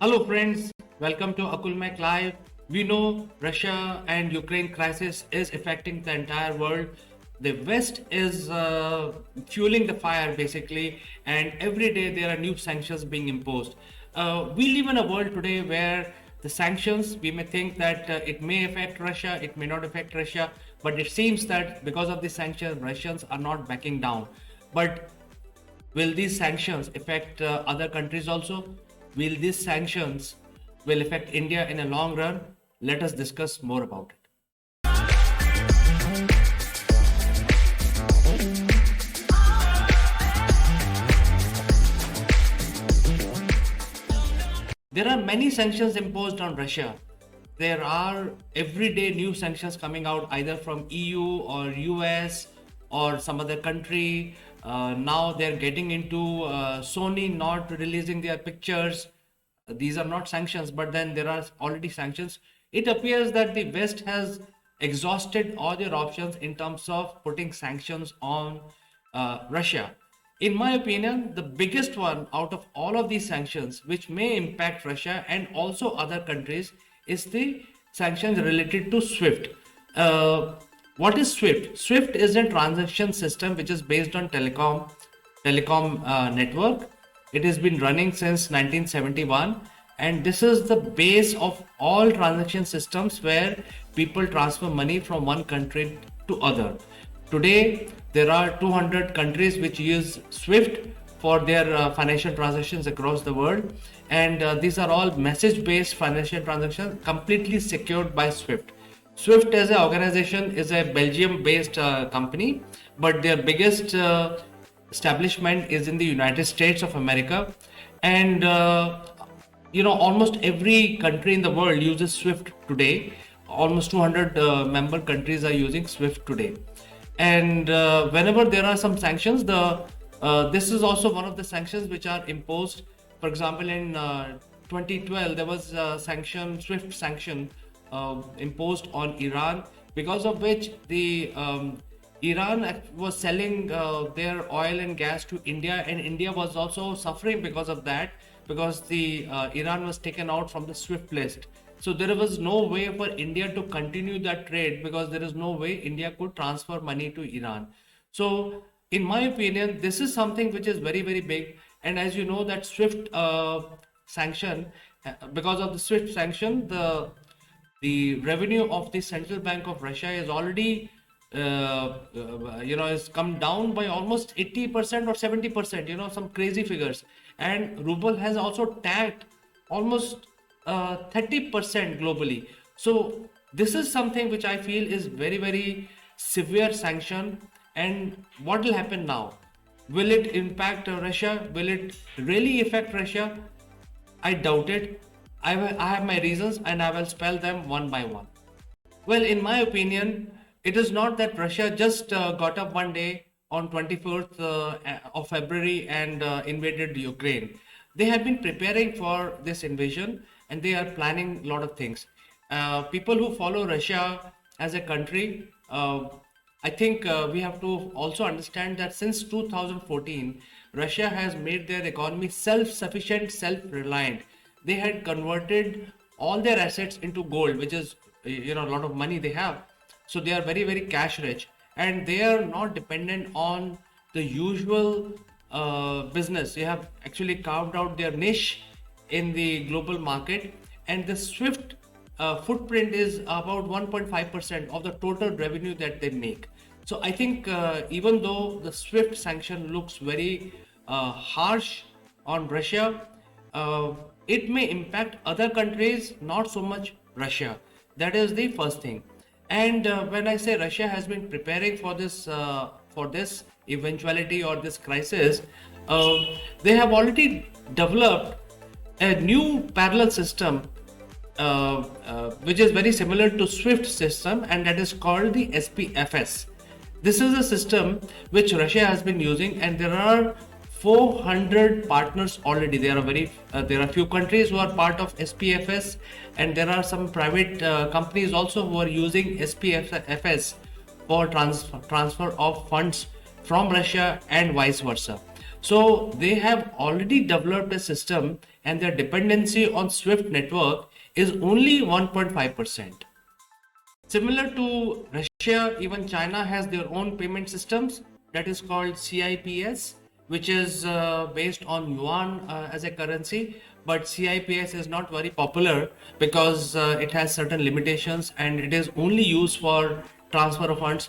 Hello friends, welcome to Akulmek Live. We know Russia and Ukraine crisis is affecting the entire world. The West is fueling the fire basically, and every day there are new sanctions being imposed. We live in a world today where the sanctions, we may think that it may affect Russia, it may not affect Russia, but it seems that because of the sanctions, Russians are not backing down. But will these sanctions affect other countries also? Will these sanctions will affect India in a long run? Let us discuss more about it. There are many sanctions imposed on Russia. There are everyday new sanctions coming out either from EU or US or some other country. Now they're getting into Sony not releasing their pictures. These are not sanctions, but then there are already sanctions. It appears that the West has exhausted all their options in terms of putting sanctions on Russia. In my opinion, the biggest one out of all of these sanctions, which may impact Russia and also other countries, is the sanctions related to SWIFT. What is SWIFT? SWIFT is a transaction system which is based on telecom network. It has been running since 1971, and this is the base of all transaction systems where people transfer money from one country to other. Today, there are 200 countries which use SWIFT for their financial transactions across the world, and these are all message-based financial transactions completely secured by SWIFT. SWIFT as an organization is a Belgium-based company, but their biggest establishment is in the United States of America, and almost every country in the world uses SWIFT today. Almost 200 member countries are using SWIFT today, and whenever there are some sanctions, the this is also one of the sanctions which are imposed. For example, in 2012 there was a sanction, SWIFT sanction imposed on Iran, because of which the Iran was selling their oil and gas to India, and India was also suffering because of that, because the Iran was taken out from the SWIFT list. So there was no way for India to continue that trade, because there is no way India could transfer money to Iran. So in my opinion, this is something which is very, very big. And as you know, that SWIFT sanction, because of the SWIFT sanction, the revenue of the Central Bank of Russia is already has come down by almost 80% or 70%, some crazy figures. And ruble has also tanked almost 30% globally. So this is something which I feel is very, very severe sanction. And what will happen now? Will it impact Russia? Will it really affect Russia? I doubt it. I have my reasons, and I will spell them one by one. Well, in my opinion, it is not that Russia just got up one day on 24th of February and invaded Ukraine. They have been preparing for this invasion, and they are planning a lot of things. People who follow Russia as a country, I think we have to also understand that since 2014, Russia has made their economy self-sufficient, self-reliant. They had converted all their assets into gold, which is a lot of money they have. So they are very, very cash rich, and they are not dependent on the usual business. They have actually carved out their niche in the global market, and the SWIFT footprint is about 1.5% of the total revenue that they make. So I think even though the SWIFT sanction looks very harsh on Russia, it may impact other countries, not so much Russia. That is the first thing. And when I say Russia has been preparing for this eventuality or this crisis, they have already developed a new parallel system, which is very similar to SWIFT system, and that is called the SPFS. This is a system which Russia has been using, and there are 400 partners already. There are few countries who are part of SPFS, and there are some private companies also who are using SPFS for transfer of funds from Russia and vice versa. So they have already developed a system, and their dependency on Swift network is only 1.5%. Similar to Russia, even China has their own payment systems that is called CIPS, which is based on yuan as a currency. But CIPS is not very popular because it has certain limitations, and it is only used for transfer of funds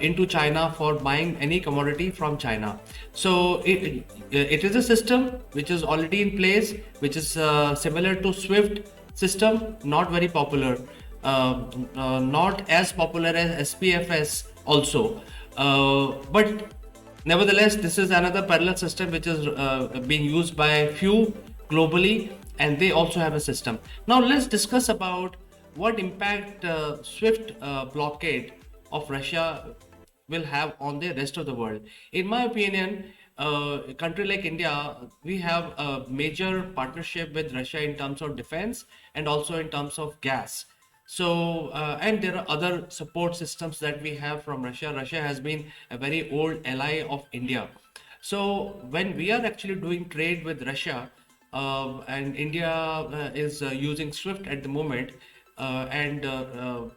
into China for buying any commodity from China. So it is a system which is already in place, which is similar to SWIFT system, not very popular, not as popular as SPFS also. But nevertheless, this is another parallel system which is being used by few globally, and they also have a system. Now let's discuss about what impact SWIFT blockade of Russia will have on the rest of the world. In my opinion, a country like India, we have a major partnership with Russia in terms of defense and also in terms of gas. So, and there are other support systems that we have from Russia. Russia has been a very old ally of India. So, when we are actually doing trade with Russia, and India is using SWIFT at the moment, and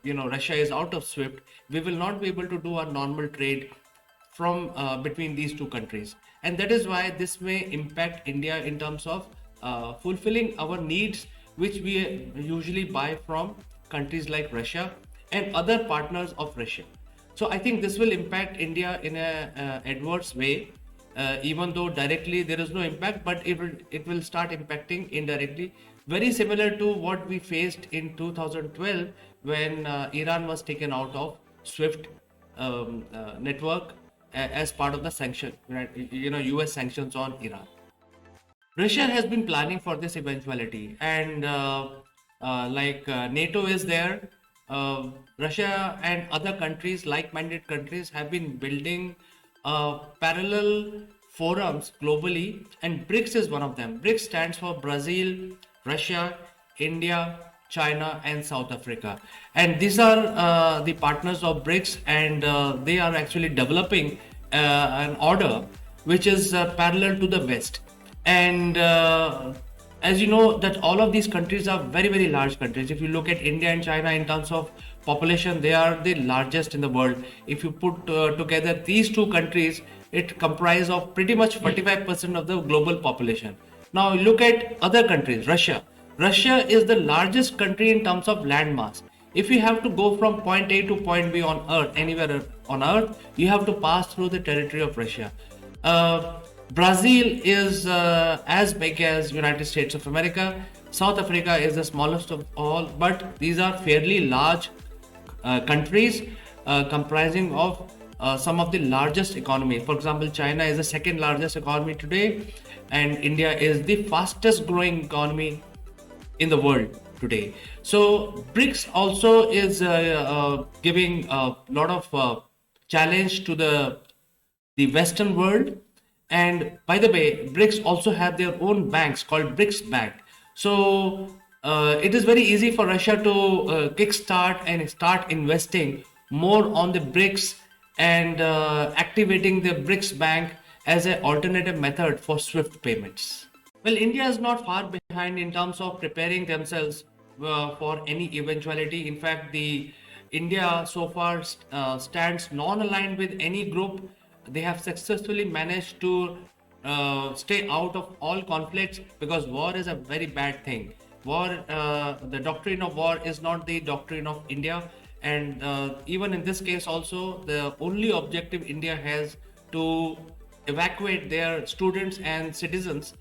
Russia is out of SWIFT, we will not be able to do our normal trade from between these two countries, and that is why this may impact India in terms of fulfilling our needs, which we usually buy from countries like Russia and other partners of Russia. So I think this will impact India in a adverse way, even though directly there is no impact, but it will start impacting indirectly, very similar to what we faced in 2012 when Iran was taken out of SWIFT network as part of the sanction, right, US sanctions on Iran. Russia has been planning for this eventuality, and NATO is there. Russia and other countries, like-minded countries, have been building parallel forums globally, and BRICS is one of them. BRICS stands for Brazil, Russia, India, China, and South Africa, and these are the partners of BRICS, and they are actually developing an order which is parallel to the West. And as you know, that all of these countries are very, very large countries. If you look at India and China in terms of population, they are the largest in the world. If you put together these two countries, it comprises of pretty much 45% of the global population. Now look at other countries. Russia is the largest country in terms of land mass. If you have to go from point A to point B on Earth, anywhere on Earth, you have to pass through the territory of Russia. Brazil is as big as United States of America. South Africa is the smallest of all, but these are fairly large countries comprising of some of the largest economies. For example, China is the second largest economy today, and India is the fastest growing economy in the world today. So BRICS also is giving a lot of challenge to the Western world. And by the way, BRICS also have their own banks called BRICS Bank. So it is very easy for Russia to kickstart and start investing more on the BRICS and activating the BRICS Bank as an alternative method for SWIFT payments. Well, India is not far behind in terms of preparing themselves for any eventuality. In fact, the India so far stands non-aligned with any group. They have successfully managed to stay out of all conflicts, because war is a very bad thing. The doctrine of war is not the doctrine of India, and even in this case also, the only objective India has to evacuate their students and citizens,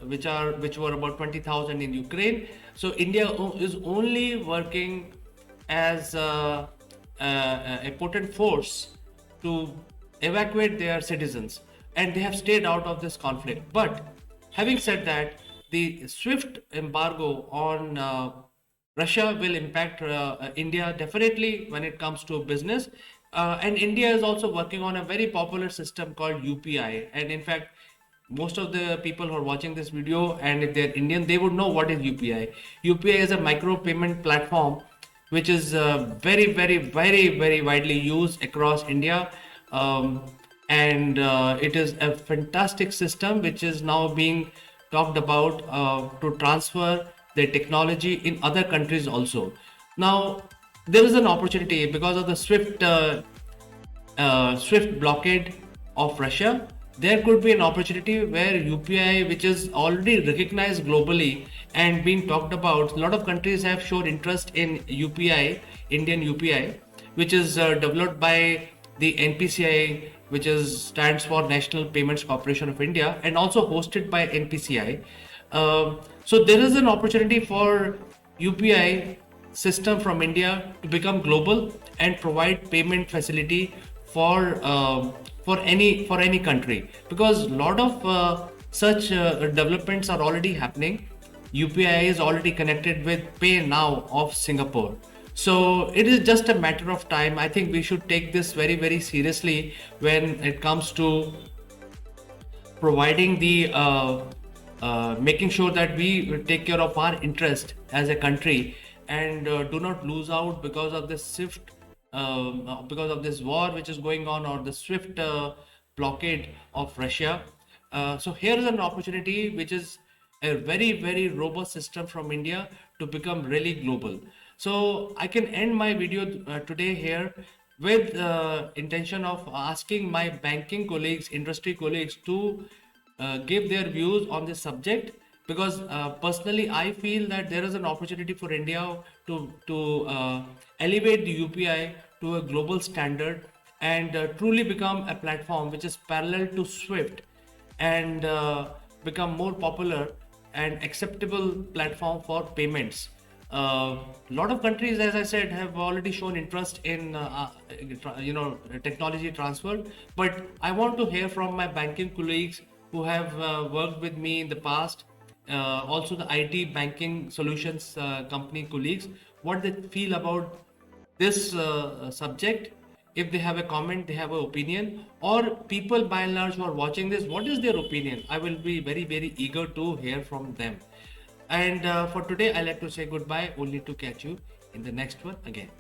which were about 20,000 in Ukraine. So India is only working as a potent force to evacuate their citizens, and they have stayed out of this conflict. But having said that, the SWIFT embargo on Russia will impact India definitely when it comes to business. And India is also working on a very popular system called UPI. And in fact, most of the people who are watching this video, and if they're Indian, they would know what is UPI. UPI is a micro payment platform which is very, very, very, very widely used across India. and it is a fantastic system which is now being talked about to transfer the technology in other countries also. Now there is an opportunity because of the swift blockade of Russia. There could be an opportunity where UPI, which is already recognized globally and being talked about, a lot of countries have shown interest in UPI, Indian UPI, which is developed by the NPCI, which is stands for National Payments Corporation of India, and also hosted by NPCI. So there is an opportunity for UPI system from India to become global and provide payment facility for any country, because a lot of such developments are already happening. UPI is already connected with Pay Now of Singapore. So it is just a matter of time. I think we should take this very, very seriously when it comes to providing the making sure that we take care of our interest as a country, and do not lose out because of this swift because of this war which is going on, or the swift blockade of Russia. So here is an opportunity which is a very, very robust system from India to become really global. So I can end my video today here with intention of asking my banking colleagues, industry colleagues, to give their views on this subject, because personally I feel that there is an opportunity for India to elevate the UPI to a global standard, and truly become a platform which is parallel to Swift, and become more popular and acceptable platform for payments. A lot of countries, as I said, have already shown interest in technology transfer, but I want to hear from my banking colleagues who have worked with me in the past, also the IT banking solutions company colleagues, what they feel about this subject. If they have a comment, they have an opinion, or people by and large who are watching this, what is their opinion? I will be very, very eager to hear from them. And for today, I like to say goodbye, only to catch you in the next one again.